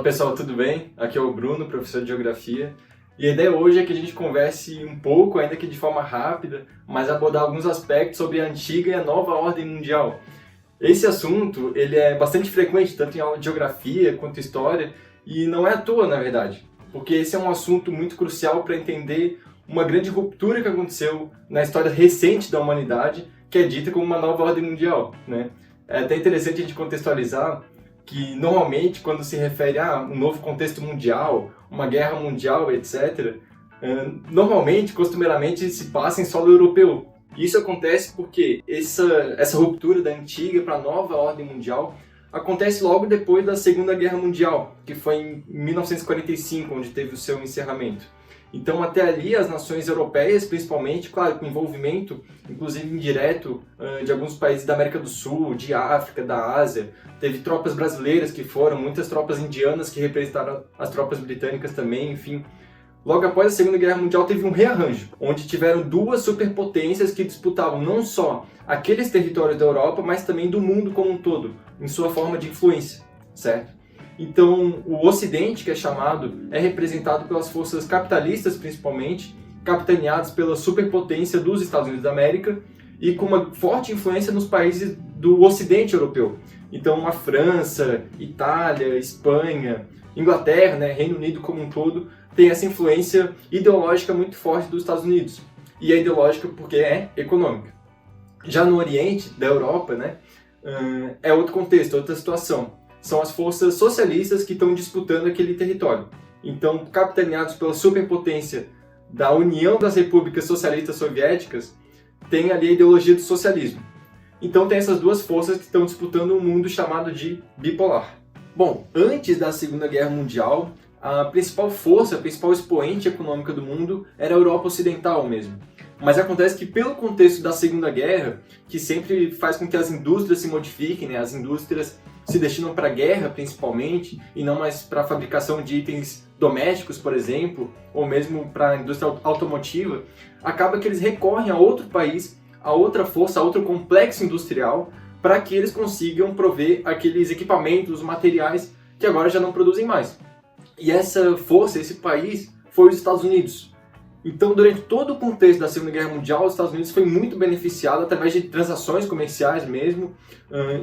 Fala pessoal, tudo bem? Aqui é o Bruno, professor de Geografia. E a ideia hoje é que a gente converse um pouco, ainda que de forma rápida, mas abordar alguns aspectos sobre a antiga e a nova ordem mundial. Esse assunto ele é bastante frequente, tanto em aula de Geografia quanto História, e não é à toa, na verdade, porque esse é um assunto muito crucial para entender uma grande ruptura que aconteceu na história recente da humanidade, que é dita como uma nova ordem mundial, né? É até interessante a gente contextualizar que normalmente quando se refere a um novo contexto mundial, uma guerra mundial, etc., normalmente, costumeiramente, se passa em solo europeu. Isso acontece porque essa ruptura da antiga para a nova ordem mundial acontece logo depois da Segunda Guerra Mundial, que foi em 1945, onde teve o seu encerramento. Então, até ali, as nações europeias, principalmente, claro, com envolvimento, inclusive indireto, de alguns países da América do Sul, de África, da Ásia. Teve tropas brasileiras que foram, muitas tropas indianas que representaram as tropas britânicas também, enfim. Logo após a Segunda Guerra Mundial, teve um rearranjo, onde tiveram duas superpotências que disputavam não só aqueles territórios da Europa, mas também do mundo como um todo, em sua forma de influência, certo? Então, o Ocidente, que é chamado, é representado pelas forças capitalistas, principalmente, capitaneadas pela superpotência dos Estados Unidos da América e com uma forte influência nos países do Ocidente europeu. Então, a França, Itália, Espanha, Inglaterra, né, Reino Unido como um todo, tem essa influência ideológica muito forte dos Estados Unidos. E é ideológica porque é econômica. Já no Oriente, da Europa, né, é outro contexto, outra situação. São as forças socialistas que estão disputando aquele território. Então, capitaneados pela superpotência da União das Repúblicas Socialistas Soviéticas, tem ali a ideologia do socialismo. Então, tem essas duas forças que estão disputando um mundo chamado de bipolar. Bom, antes da Segunda Guerra Mundial, a principal força, a principal expoente econômica do mundo era a Europa Ocidental mesmo. Mas acontece que pelo contexto da Segunda Guerra, que sempre faz com que as indústrias se modifiquem, né? As indústrias se destinam para a guerra principalmente, e não mais para a fabricação de itens domésticos, por exemplo, ou mesmo para a indústria automotiva, acaba que eles recorrem a outro país, a outra força, a outro complexo industrial, para que eles consigam prover aqueles equipamentos, materiais que agora já não produzem mais. E essa força, esse país, foi os Estados Unidos. Então, durante todo o contexto da Segunda Guerra Mundial, os Estados Unidos foi muito beneficiado através de transações comerciais mesmo,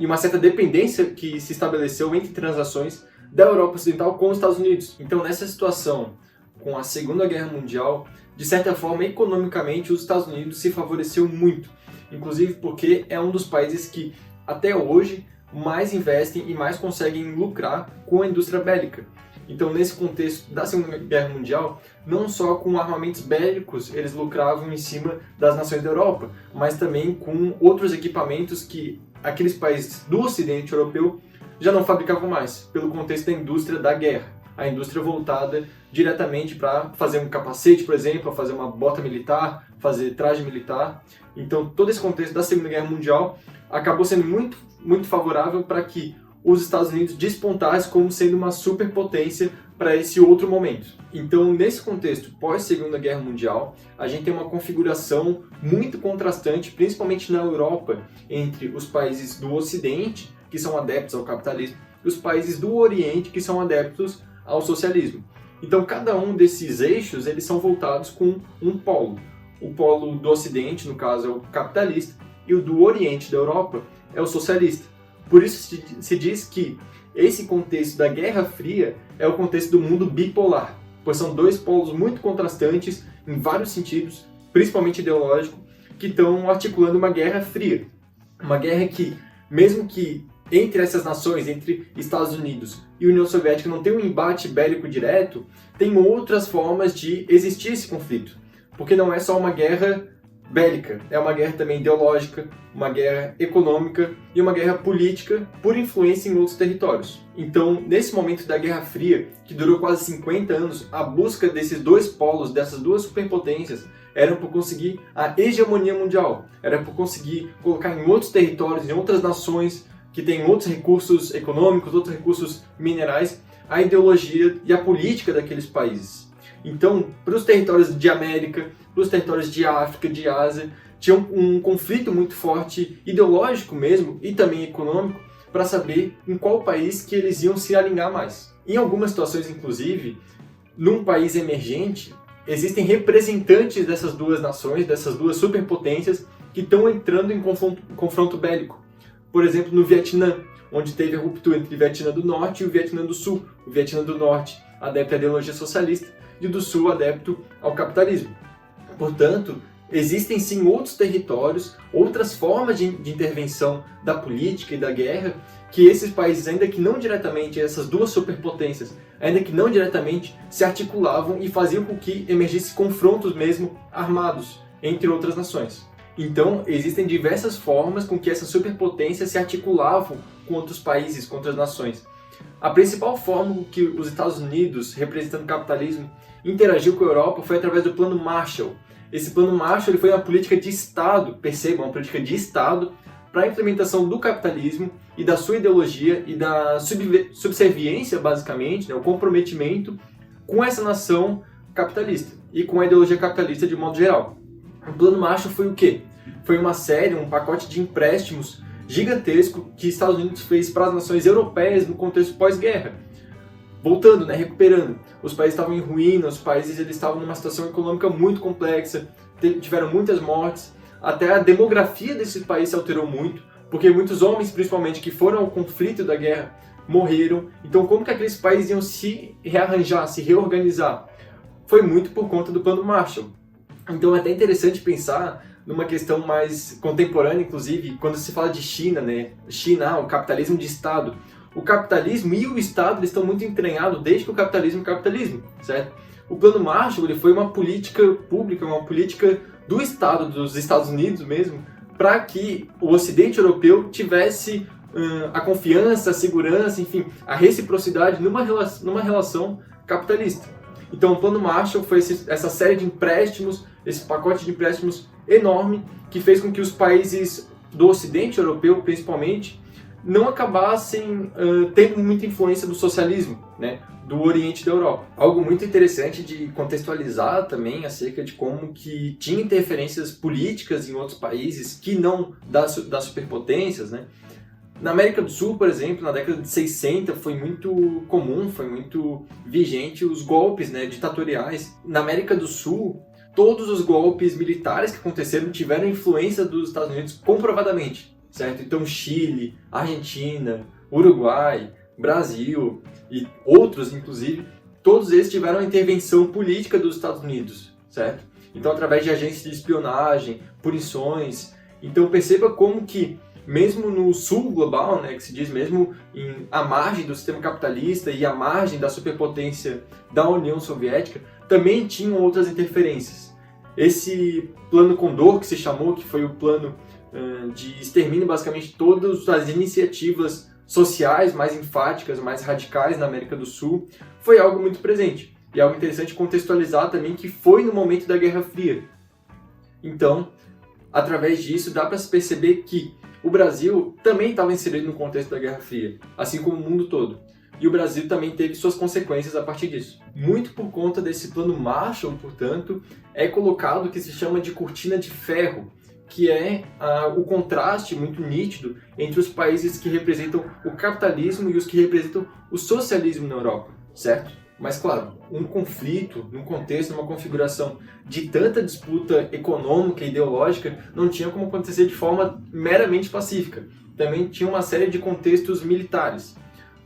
e uma certa dependência que se estabeleceu entre transações da Europa Ocidental com os Estados Unidos. Então, nessa situação, com a Segunda Guerra Mundial, de certa forma, economicamente, os Estados Unidos se favoreceu muito. Inclusive porque é um dos países que, até hoje, mais investem e mais conseguem lucrar com a indústria bélica. Então, nesse contexto da Segunda Guerra Mundial, não só com armamentos bélicos eles lucravam em cima das nações da Europa, mas também com outros equipamentos que aqueles países do Ocidente Europeu já não fabricavam mais, pelo contexto da indústria da guerra. A indústria voltada diretamente para fazer um capacete, por exemplo, fazer uma bota militar, fazer traje militar. Então, todo esse contexto da Segunda Guerra Mundial acabou sendo muito favorável para que os Estados Unidos despontassem como sendo uma superpotência para esse outro momento. Então, nesse contexto pós-Segunda Guerra Mundial, a gente tem uma configuração muito contrastante, principalmente na Europa, entre os países do Ocidente, que são adeptos ao capitalismo, e os países do Oriente, que são adeptos ao socialismo. Então, cada um desses eixos, eles são voltados com um polo. O polo do Ocidente, no caso, é o capitalista, e o do Oriente, da Europa, é o socialista. Por isso se diz que esse contexto da Guerra Fria é o contexto do mundo bipolar, pois são dois polos muito contrastantes em vários sentidos, principalmente ideológico, que estão articulando uma Guerra Fria. Uma guerra que, mesmo que entre essas nações, entre Estados Unidos e União Soviética, não tem um embate bélico direto, tem outras formas de existir esse conflito. Porque não é só uma guerra bélica, é uma guerra também ideológica, uma guerra econômica e uma guerra política por influência em outros territórios. Então, nesse momento da Guerra Fria, que durou quase 50 anos, a busca desses dois polos, dessas duas superpotências, era por conseguir a hegemonia mundial, era por conseguir colocar em outros territórios, em outras nações que têm outros recursos econômicos, outros recursos minerais, a ideologia e a política daqueles países. Então, para os territórios de América, para os territórios de África, de Ásia, tinha um conflito muito forte, ideológico mesmo, e também econômico, para saber em qual país que eles iam se alinhar mais. Em algumas situações, inclusive, num país emergente, existem representantes dessas duas nações, dessas duas superpotências, que estão entrando em confronto bélico. Por exemplo, no Vietnã, onde teve a ruptura entre o Vietnã do Norte e o Vietnã do Sul. O Vietnã do Norte adepto à ideologia socialista e o do Sul adepto ao capitalismo. Portanto, existem sim outros territórios, outras formas de intervenção da política e da guerra, que esses países, ainda que não diretamente, essas duas superpotências, ainda que não diretamente, se articulavam e faziam com que emergissem confrontos mesmo armados entre outras nações. Então, existem diversas formas com que essas superpotências se articulavam com outros países, com outras nações. A principal forma com que os Estados Unidos, representando o capitalismo, interagiu com a Europa foi através do Plano Marshall. Esse Plano Marshall ele foi uma política de Estado, percebam, uma política de Estado para a implementação do capitalismo e da sua ideologia e da subserviência, basicamente, o comprometimento com essa nação capitalista e com a ideologia capitalista de modo geral. O Plano Marshall foi o quê? Foi uma série, um pacote de empréstimos gigantesco que os Estados Unidos fez para as nações europeias no contexto pós-guerra. Voltando, recuperando. Os países estavam em ruína, os países eles estavam numa situação econômica muito complexa, tiveram muitas mortes, até a demografia desses países se alterou muito, porque muitos homens, principalmente, que foram ao conflito da guerra, morreram. Então, como que aqueles países iam se rearranjar, se reorganizar? Foi muito por conta do Plano Marshall. Então, é até interessante pensar numa questão mais contemporânea, inclusive, quando se fala de China, China, o capitalismo de Estado. O capitalismo e o Estado eles estão muito entranhados desde que o capitalismo é capitalismo, certo? O Plano Marshall ele foi uma política pública, uma política do Estado, dos Estados Unidos mesmo, para que o Ocidente europeu tivesse a confiança, a segurança, enfim, a reciprocidade numa relação capitalista. Então, o Plano Marshall foi essa série de empréstimos, esse pacote de empréstimos enorme, que fez com que os países do Ocidente europeu, principalmente, não acabassem tendo muita influência do socialismo, do Oriente da Europa. Algo muito interessante de contextualizar também acerca de como que tinha interferências políticas em outros países que não das superpotências, Na América do Sul, por exemplo, na década de 60 foi muito comum, foi muito vigente os golpes ditatoriais. Na América do Sul, todos os golpes militares que aconteceram tiveram influência dos Estados Unidos comprovadamente, certo? Então Chile, Argentina, Uruguai, Brasil e outros, inclusive, todos eles tiveram a intervenção política dos Estados Unidos, certo? Então, através de agências de espionagem, punições. Então, perceba como que, mesmo no sul global, que se diz mesmo à margem do sistema capitalista e à margem da superpotência da União Soviética, também tinham outras interferências. Esse plano Condor, que se chamou, que foi o plano de extermínio, basicamente, todas as iniciativas sociais mais enfáticas, mais radicais na América do Sul, foi algo muito presente. E algo interessante contextualizar também que foi no momento da Guerra Fria. Então, através disso, dá para se perceber que o Brasil também estava inserido no contexto da Guerra Fria, assim como o mundo todo. E o Brasil também teve suas consequências a partir disso. Muito por conta desse plano Marshall, portanto, é colocado o que se chama de cortina de ferro, que é o contraste muito nítido entre os países que representam o capitalismo e os que representam o socialismo na Europa, certo? Mas, claro, um conflito, num contexto, numa configuração de tanta disputa econômica e ideológica, não tinha como acontecer de forma meramente pacífica. Também tinha uma série de contextos militares.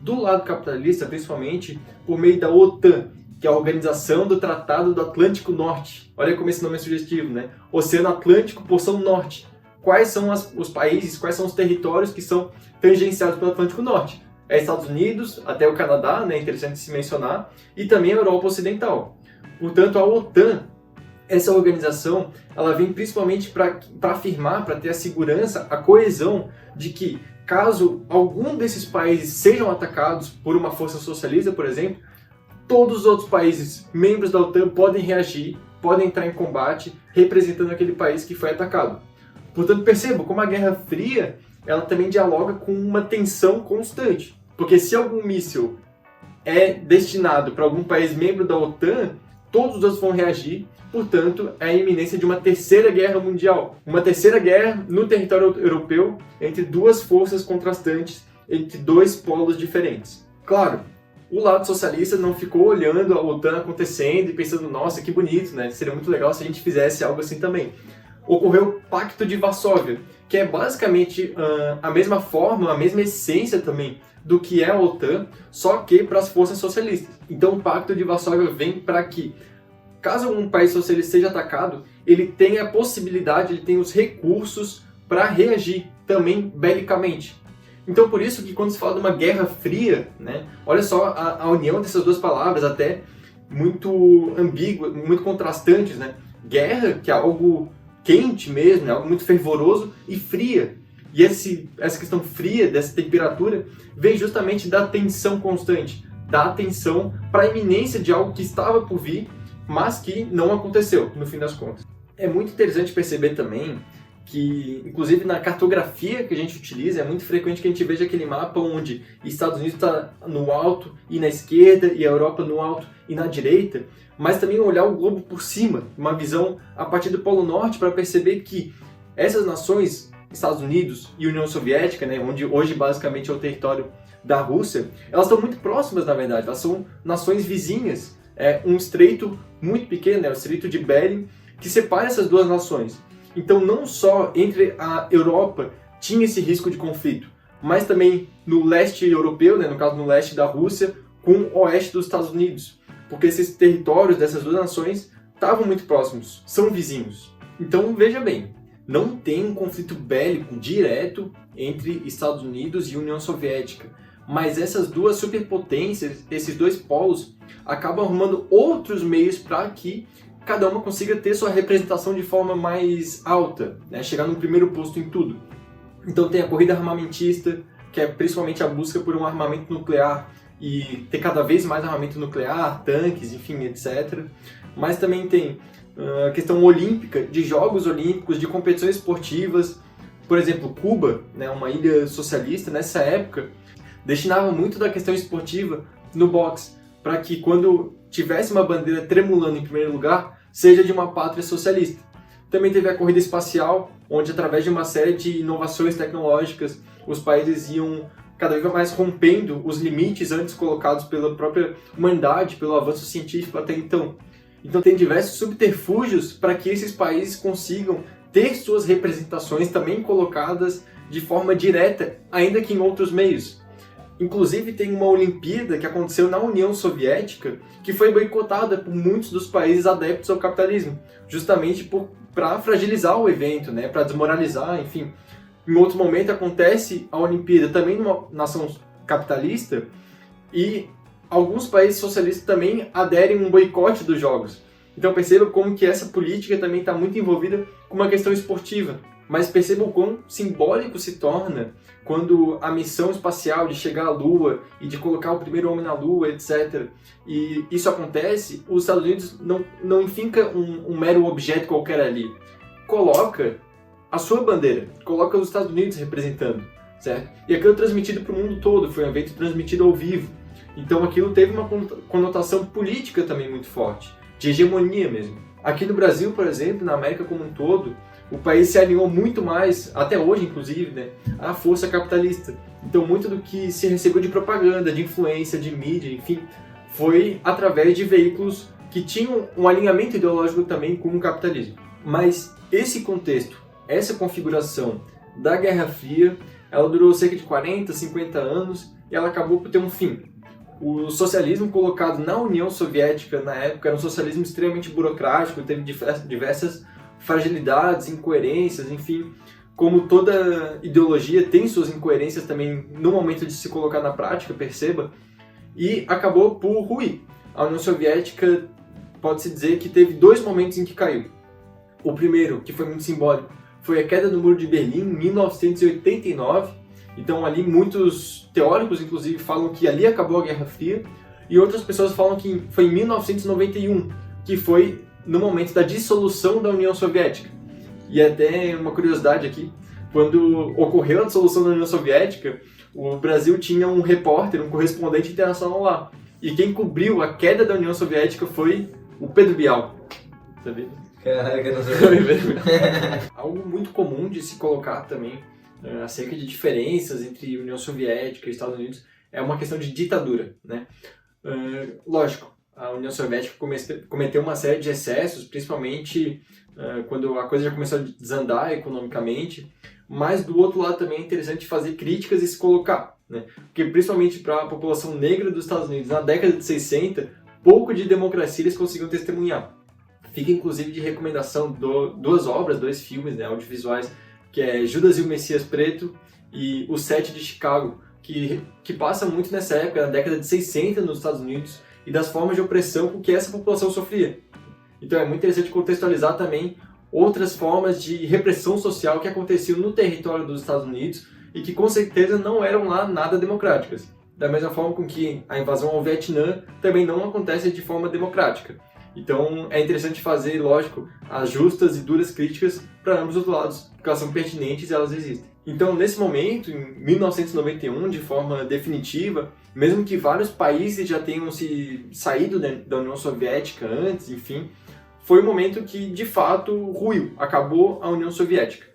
Do lado capitalista, principalmente, por meio da OTAN, que é a Organização do Tratado do Atlântico Norte. Olha como esse nome é sugestivo, Oceano Atlântico, porção Norte. Quais são os países, quais são os territórios que são tangenciados pelo Atlântico Norte? É Estados Unidos, até o Canadá, é interessante se mencionar, e também a Europa Ocidental. Portanto, a OTAN, essa organização, ela vem principalmente para afirmar, para ter a segurança, a coesão de que, caso algum desses países sejam atacados por uma força socialista, por exemplo, todos os outros países membros da OTAN podem reagir, podem entrar em combate, representando aquele país que foi atacado. Portanto, perceba como a Guerra Fria ela também dialoga com uma tensão constante. Porque se algum míssil é destinado para algum país membro da OTAN, todos os outros vão reagir. Portanto, é a iminência de uma terceira guerra mundial. Uma terceira guerra no território europeu entre duas forças contrastantes, entre dois polos diferentes. Claro, o lado socialista não ficou olhando a OTAN acontecendo e pensando, nossa, que bonito, né? Seria muito legal se a gente fizesse algo assim também. Ocorreu o Pacto de Varsóvia, que é basicamente a mesma forma, a mesma essência também do que é a OTAN, só que para as forças socialistas. Então o Pacto de Varsóvia vem para que, caso um país socialista seja atacado, ele tem a possibilidade, ele tem os recursos para reagir também belicamente. Então por isso que quando se fala de uma guerra fria, né, olha só a união dessas duas palavras, até muito ambígua, muito contrastantes, né? Guerra, que é algo quente mesmo, né, algo muito fervoroso, e fria. E essa questão fria, dessa temperatura, vem justamente da tensão constante, da atenção para a iminência de algo que estava por vir, mas que não aconteceu, no fim das contas. É muito interessante perceber também que, inclusive na cartografia que a gente utiliza, é muito frequente que a gente veja aquele mapa onde Estados Unidos está no alto e na esquerda, e a Europa no alto e na direita, mas também olhar o globo por cima, uma visão a partir do Polo Norte, para perceber que essas nações, Estados Unidos e União Soviética, né, onde hoje basicamente é o território da Rússia, elas estão muito próximas, na verdade, elas são nações vizinhas, um estreito muito pequeno, o Estreito de Bering, que separa essas duas nações. Então não só entre a Europa tinha esse risco de conflito, mas também no leste europeu, né, no caso no leste da Rússia, com o oeste dos Estados Unidos, porque esses territórios dessas duas nações estavam muito próximos, são vizinhos. Então veja bem, não tem um conflito bélico direto entre Estados Unidos e União Soviética, mas essas duas superpotências, esses dois polos, acabam arrumando outros meios para que cada uma consiga ter sua representação de forma mais alta, né? Chegar no primeiro posto em tudo. Então tem a corrida armamentista, que é principalmente a busca por um armamento nuclear e ter cada vez mais armamento nuclear, tanques, enfim, etc. Mas também tem a questão olímpica, de jogos olímpicos, de competições esportivas. Por exemplo, Cuba, né, uma ilha socialista, nessa época, destinava muito da questão esportiva no boxe, para que quando tivesse uma bandeira tremulando em primeiro lugar, seja de uma pátria socialista. Também teve a corrida espacial, onde através de uma série de inovações tecnológicas, os países iam cada vez mais rompendo os limites antes colocados pela própria humanidade, pelo avanço científico até então. Então tem diversos subterfúgios para que esses países consigam ter suas representações também colocadas de forma direta, ainda que em outros meios. Inclusive tem uma Olimpíada que aconteceu na União Soviética que foi boicotada por muitos dos países adeptos ao capitalismo, justamente para fragilizar o evento, né, para desmoralizar, enfim. Em outro momento acontece a Olimpíada também numa nação capitalista e alguns países socialistas também aderem a um boicote dos jogos. Então perceba como que essa política também está muito envolvida com uma questão esportiva. Mas perceba o quão simbólico se torna quando a missão espacial de chegar à Lua e de colocar o primeiro homem na Lua, etc. E isso acontece, os Estados Unidos não enfinca um mero objeto qualquer ali. Coloca a sua bandeira, coloca os Estados Unidos representando, certo? E aquilo é transmitido para o mundo todo, foi um evento transmitido ao vivo. Então aquilo teve uma conotação política também muito forte, de hegemonia mesmo. Aqui no Brasil, por exemplo, na América como um todo, o país se alinhou muito mais, até hoje inclusive, né, à força capitalista. Então muito do que se recebeu de propaganda, de influência, de mídia, enfim, foi através de veículos que tinham um alinhamento ideológico também com o capitalismo. Mas esse contexto, essa configuração da Guerra Fria, ela durou cerca de 40, 50 anos e ela acabou por ter um fim. O socialismo colocado na União Soviética na época era um socialismo extremamente burocrático, teve diversas fragilidades, incoerências, enfim, como toda ideologia tem suas incoerências também no momento de se colocar na prática, perceba, e acabou por ruir. A União Soviética, pode-se dizer que teve dois momentos em que caiu. O primeiro, que foi muito simbólico, foi a queda do Muro de Berlim em 1989, então ali muitos teóricos, inclusive, falam que ali acabou a Guerra Fria, e outras pessoas falam que foi em 1991, que foi no momento da dissolução da União Soviética. E até uma curiosidade aqui, quando ocorreu a dissolução da União Soviética, o Brasil tinha um repórter, um correspondente internacional lá. E quem cobriu a queda da União Soviética foi o Pedro Bial. Sabia? Caraca, não sei. Algo muito comum de se colocar também acerca de diferenças entre União Soviética e Estados Unidos é uma questão de ditadura, né? Lógico, a União Soviética cometeu uma série de excessos, principalmente quando a coisa já começou a desandar economicamente, mas do outro lado também é interessante fazer críticas e se colocar, né? Porque principalmente para a população negra dos Estados Unidos, na década de 60, pouco de democracia eles conseguiam testemunhar. Fica inclusive de recomendação duas obras, 2 filmes, né, audiovisuais, que é Judas e o Messias Preto e O Sete de Chicago, que passa muito nessa época, na década de 60 nos Estados Unidos, e das formas de opressão com que essa população sofria. Então é muito interessante contextualizar também outras formas de repressão social que aconteciam no território dos Estados Unidos e que com certeza não eram lá nada democráticas. Da mesma forma com que a invasão ao Vietnã também não acontece de forma democrática. Então é interessante fazer, lógico, as justas e duras críticas para ambos os lados, porque elas são pertinentes e elas existem. Então, nesse momento, em 1991, de forma definitiva, mesmo que vários países já tenham se saído da União Soviética antes, enfim, foi um momento que, de fato, ruiu, acabou a União Soviética.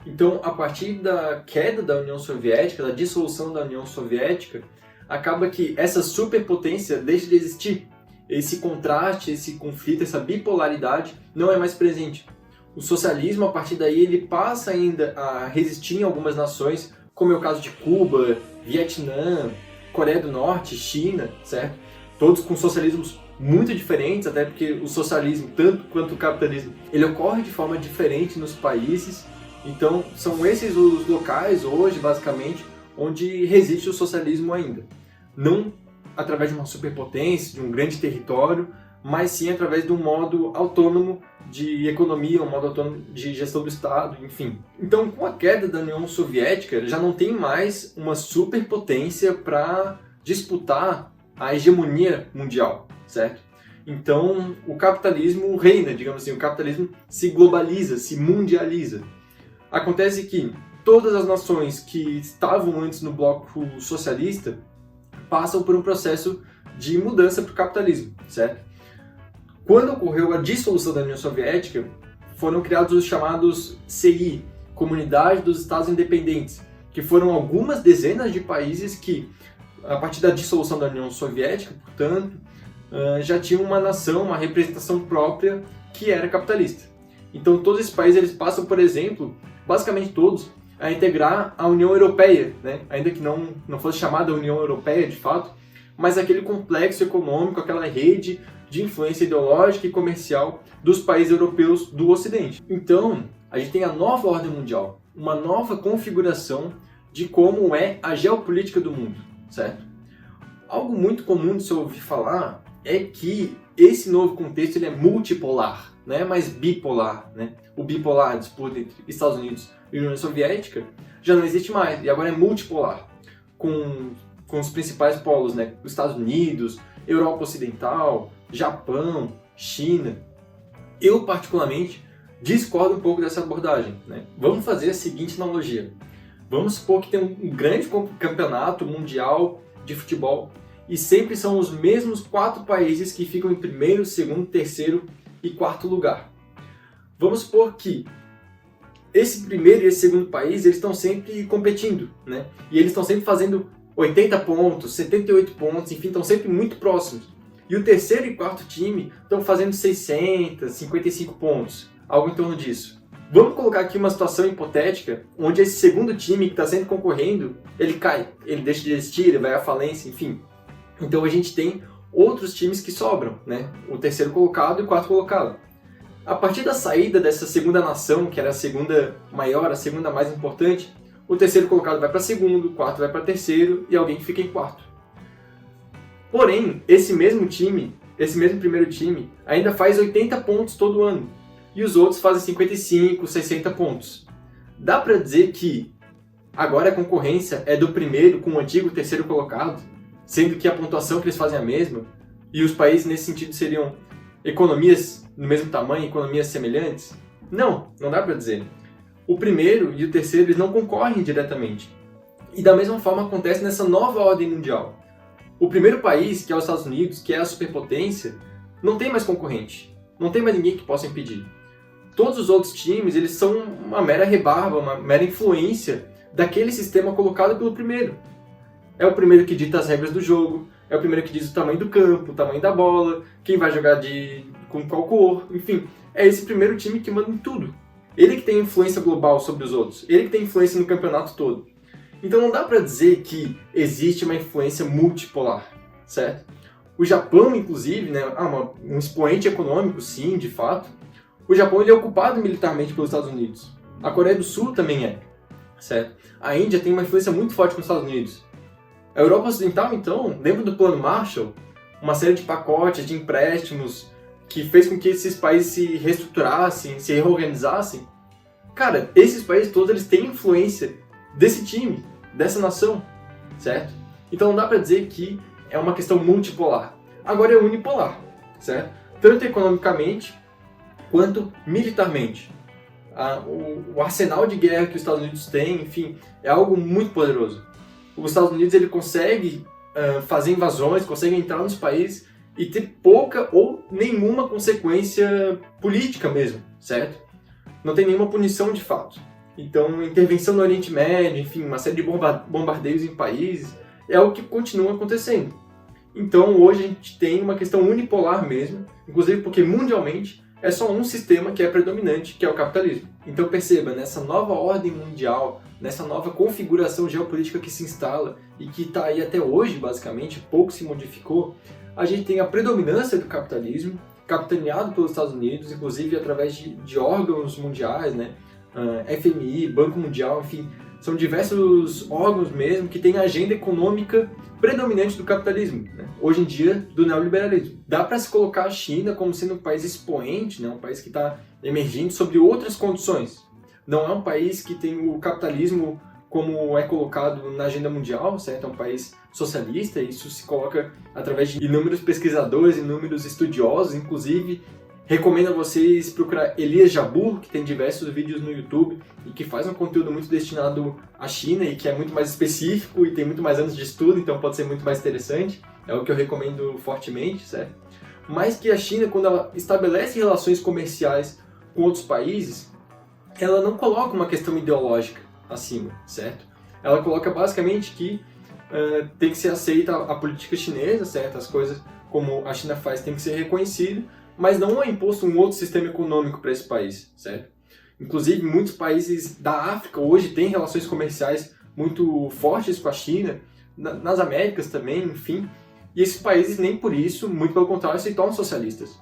Então, a partir da queda da União Soviética, da dissolução da União Soviética, acaba que essa superpotência deixa de existir. Esse contraste, esse conflito, essa bipolaridade não é mais presente. O socialismo, a partir daí, ele passa ainda a resistir em algumas nações, como é o caso de Cuba, Vietnã, Coreia do Norte, China, certo? Todos com socialismos muito diferentes, até porque o socialismo, tanto quanto o capitalismo, ele ocorre de forma diferente nos países. Então, são esses os locais hoje, basicamente, onde resiste o socialismo ainda. Não através de uma superpotência, de um grande território, mas sim através de um modo autônomo de economia, um modo autônomo de gestão do Estado, enfim. Então, com a queda da União Soviética, já não tem mais uma superpotência para disputar a hegemonia mundial, certo? Então, o capitalismo reina, digamos assim, o capitalismo se globaliza, se mundializa. Acontece que todas as nações que estavam antes no bloco socialista passam por um processo de mudança para o capitalismo, certo? Quando ocorreu a dissolução da União Soviética, foram criados os chamados CI, Comunidade dos Estados Independentes, que foram algumas dezenas de países que, a partir da dissolução da União Soviética, portanto, já tinham uma nação, uma representação própria que era capitalista. Então todos esses países eles passam, por exemplo, basicamente todos, a integrar a União Europeia, né? Ainda que não fosse chamada União Europeia de fato, mas aquele complexo econômico, aquela rede de influência ideológica e comercial dos países europeus do Ocidente. Então, a gente tem a nova ordem mundial, uma nova configuração de como é a geopolítica do mundo, certo? Algo muito comum de se ouvir falar é que esse novo contexto ele é multipolar, não é mais bipolar, né? O bipolar, a disputa entre Estados Unidos e União Soviética, já não existe mais, e agora é multipolar, com os principais polos, né? Os Estados Unidos, Europa Ocidental, Japão, China. Eu, particularmente, discordo um pouco dessa abordagem, né? Vamos fazer a seguinte analogia. Vamos supor que tem um grande campeonato mundial de futebol e sempre são os mesmos 4 países que ficam em primeiro, segundo, terceiro e quarto lugar. Vamos supor que esse primeiro e esse segundo país eles estão sempre competindo, né? E eles estão sempre fazendo 80 pontos, 78 pontos, enfim, estão sempre muito próximos. E o terceiro e quarto time estão fazendo 60, 55 pontos, algo em torno disso. Vamos colocar aqui uma situação hipotética, onde esse segundo time que está sempre concorrendo, ele cai, ele deixa de existir, ele vai à falência, enfim. Então a gente tem outros times que sobram, né? O terceiro colocado e o quarto colocado. A partir da saída dessa segunda nação, que era a segunda maior, a segunda mais importante, o terceiro colocado vai para segundo, o quarto vai para terceiro e alguém fica em quarto. Porém, esse mesmo primeiro time, ainda faz 80 pontos todo ano. E os outros fazem 55, 60 pontos. Dá para dizer que agora a concorrência é do primeiro com o antigo terceiro colocado, sendo que a pontuação que eles fazem é a mesma, e os países nesse sentido seriam economias no mesmo tamanho, economias semelhantes? Não dá para dizer. O primeiro e o terceiro eles não concorrem diretamente. E da mesma forma acontece nessa nova ordem mundial. O primeiro país, que é os Estados Unidos, que é a superpotência, não tem mais concorrente. Não tem mais ninguém que possa impedir. Todos os outros times eles são uma mera rebarba, uma mera influência daquele sistema colocado pelo primeiro. É o primeiro que dita as regras do jogo, é o primeiro que diz o tamanho do campo, o tamanho da bola, quem vai jogar com qual cor, enfim. É esse primeiro time que manda em tudo. Ele que tem influência global sobre os outros, ele que tem influência no campeonato todo. Então não dá para dizer que existe uma influência multipolar, certo? O Japão, inclusive, né, um expoente econômico, sim, de fato. O Japão ele é ocupado militarmente pelos Estados Unidos. A Coreia do Sul também é, certo? A Índia tem uma influência muito forte com os Estados Unidos. A Europa Ocidental, então, lembra do Plano Marshall? Uma série de pacotes, de empréstimos, que fez com que esses países se reestruturassem, se reorganizassem. Cara, esses países todos eles têm influência desse time, dessa nação, certo? Então não dá para dizer que é uma questão multipolar. Agora é unipolar, certo? Tanto economicamente quanto militarmente. O arsenal de guerra que os Estados Unidos têm, enfim, é algo muito poderoso. Os Estados Unidos ele consegue fazer invasões, consegue entrar nos países e ter pouca ou nenhuma consequência política mesmo, certo? Não tem nenhuma punição de fato. Então, intervenção no Oriente Médio, enfim, uma série de bombardeios em países, é o que continua acontecendo. Então, hoje a gente tem uma questão unipolar mesmo, inclusive porque mundialmente é só um sistema que é predominante, que é o capitalismo. Então perceba, nessa nova ordem mundial, nessa nova configuração geopolítica que se instala e que está aí até hoje, basicamente, pouco se modificou, a gente tem a predominância do capitalismo, capitaneado pelos Estados Unidos, inclusive através de órgãos mundiais, né? FMI, Banco Mundial, enfim, são diversos órgãos mesmo que têm a agenda econômica predominante do capitalismo, né? Hoje em dia do neoliberalismo. Dá para se colocar a China como sendo um país expoente, né? Um país que está emergindo sobre outras condições. Não é um país que tem o capitalismo como é colocado na agenda mundial, certo? É um país socialista, e isso se coloca através de inúmeros pesquisadores, inúmeros estudiosos, inclusive recomendo a vocês procurar Elias Jabbour, que tem diversos vídeos no YouTube e que faz um conteúdo muito destinado à China e que é muito mais específico e tem muito mais anos de estudo, então pode ser muito mais interessante. É o que eu recomendo fortemente, certo? Mas que a China, quando ela estabelece relações comerciais com outros países, ela não coloca uma questão ideológica acima, certo? Ela coloca basicamente que tem que ser aceita a política chinesa, certo? As coisas como a China faz tem que ser reconhecido, mas não é imposto um outro sistema econômico para esse país, certo? Inclusive, muitos países da África hoje têm relações comerciais muito fortes com a China, nas Américas também, enfim, e esses países nem por isso, muito pelo contrário, se tornam socialistas.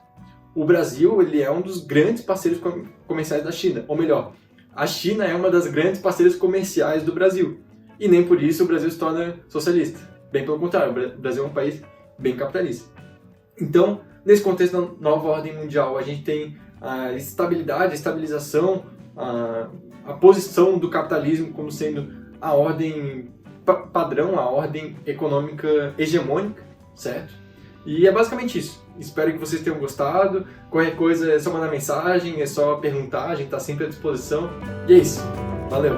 O Brasil ele é um dos grandes parceiros comerciais da China, ou melhor, a China é uma das grandes parceiras comerciais do Brasil, e nem por isso o Brasil se torna socialista. Bem pelo contrário, o Brasil é um país bem capitalista. Então, nesse contexto da nova ordem mundial, a gente tem a estabilidade, a estabilização, a posição do capitalismo como sendo a ordem padrão, a ordem econômica hegemônica, certo? E é basicamente isso. Espero que vocês tenham gostado. Qualquer coisa é só mandar mensagem, é só perguntar, a gente está sempre à disposição. E é isso. Valeu!